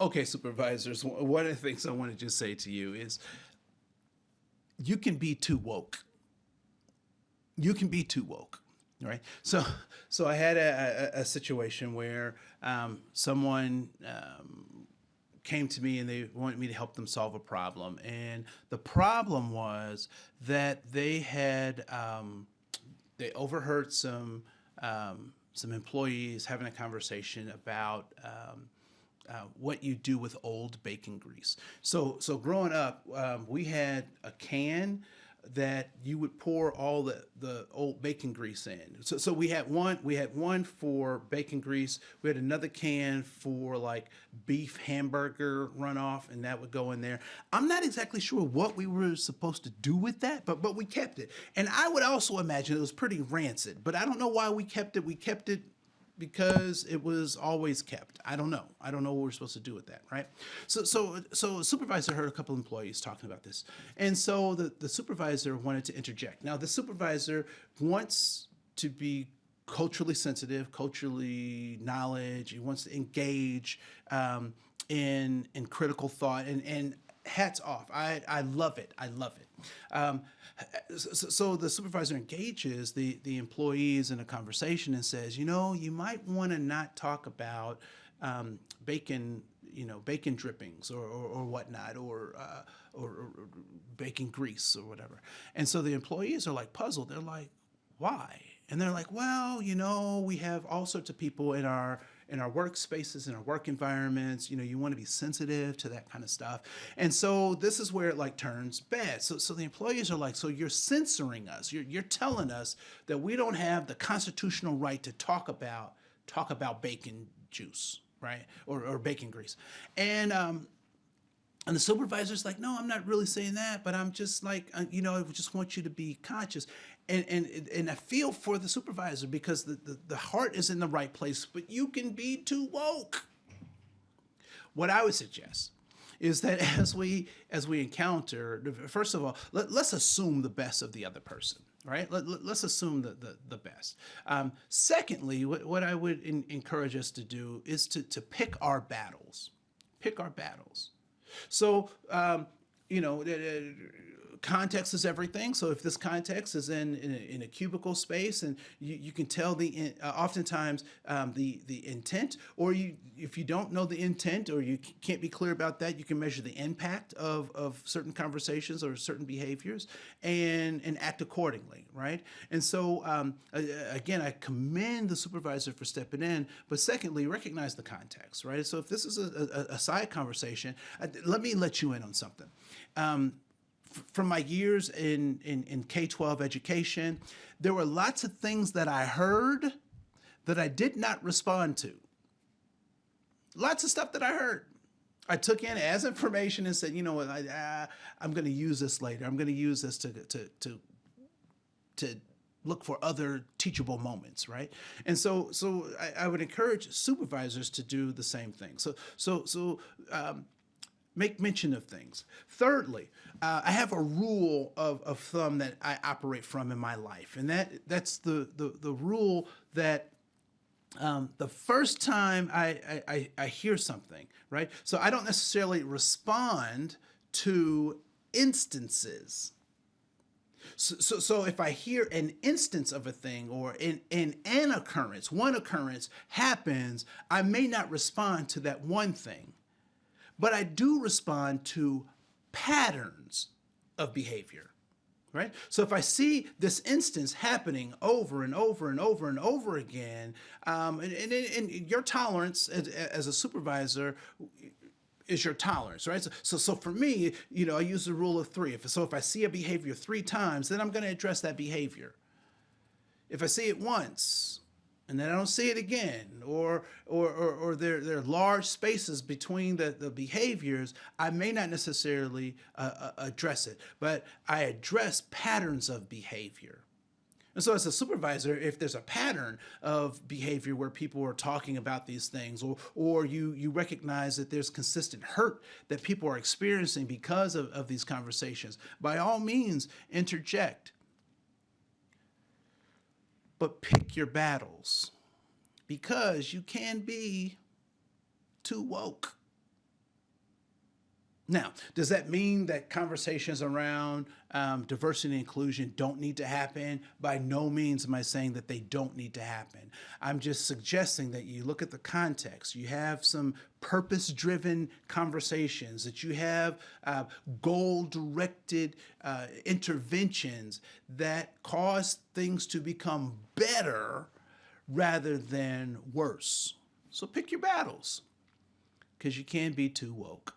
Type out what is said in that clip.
Okay, supervisors, one of the things I want to just say to you is you can be too woke. You can be too woke, right? So I had a situation where someone came to me and they wanted me to help them solve a problem. And the problem was that they overheard some employees having a conversation about what you do with old bacon grease. So growing up, we had a can that you would pour all the old bacon grease in. So we had one for bacon grease. We had another can for like beef hamburger runoff, and that would go in there. I'm not exactly sure what we were supposed to do with that, but we kept it. And I would also imagine it was pretty rancid, but I don't know why we kept it. We kept it because it was always kept. I don't know. I don't know what we're supposed to do with that, right? So a supervisor heard a couple of employees talking about this, and so the supervisor wanted to interject. Now the supervisor wants to be culturally sensitive, culturally knowledge. He wants to engage in critical thought, and hats off. I love it. I love it. So the supervisor engages the employees in a conversation and says, you might want to not talk about bacon, bacon drippings or whatnot, or bacon grease or whatever. And so the employees are like puzzled. They're like, why? And they're like, well, we have all sorts of people in our workspaces, in our work environments. You want to be sensitive to that kind of stuff. And so this is where it like turns bad. So the employees are like, so you're censoring us. You're telling us that we don't have the constitutional right to talk about bacon juice, right? Or bacon grease. And the supervisor's like, no, I'm not really saying that, but I'm just like, I just want you to be conscious. And I feel for the supervisor because the heart is in the right place, but you can be too woke. What I would suggest is that as we encounter, first of all, let's assume the best of the other person, right? Let's assume the best. Secondly, what I would encourage us to do is to pick our battles. Pick our battles. So, you know, context is everything. So if this context is in a cubicle space, and you can tell oftentimes the intent, or if you don't know the intent or you can't be clear about that, you can measure the impact of certain conversations or certain behaviors and act accordingly, right? And so again, I commend the supervisor for stepping in, but secondly, recognize the context, right? So if this is a side conversation, let me let you in on something. From my years in K-12 education, there were lots of things that I heard that I did not respond to. Lots of stuff that I heard. I took in as information and said, you know what, I'm going to use this later. I'm going to use this to look for other teachable moments, right? And so I would encourage supervisors to do the same thing. So make mention of things. Thirdly, I have a rule of thumb that I operate from in my life, and that's the rule that the first time I hear something, right? So I don't necessarily respond to instances. So if I hear an instance of a thing or in an occurrence, one occurrence happens, I may not respond to that one thing, but I do respond to patterns of behavior, right? So if I see this instance happening over and over and over and over again, and your tolerance as a supervisor is your tolerance, right? So for me, I use the rule of three. If I see a behavior 3 times, then I'm going to address that behavior. If I see it once, and then I don't see it again, or there are large spaces between the behaviors, I may not necessarily address it, but I address patterns of behavior. And so as a supervisor, if there's a pattern of behavior where people are talking about these things, or you recognize that there's consistent hurt that people are experiencing because of these conversations, by all means, interject. But pick your battles, because you can be too woke. Now, does that mean that conversations around diversity and inclusion don't need to happen? By no means am I saying that they don't need to happen. I'm just suggesting that you look at the context. You have some purpose driven conversations, that you have goal directed interventions that cause things to become better rather than worse. So pick your battles, because you can't be too woke.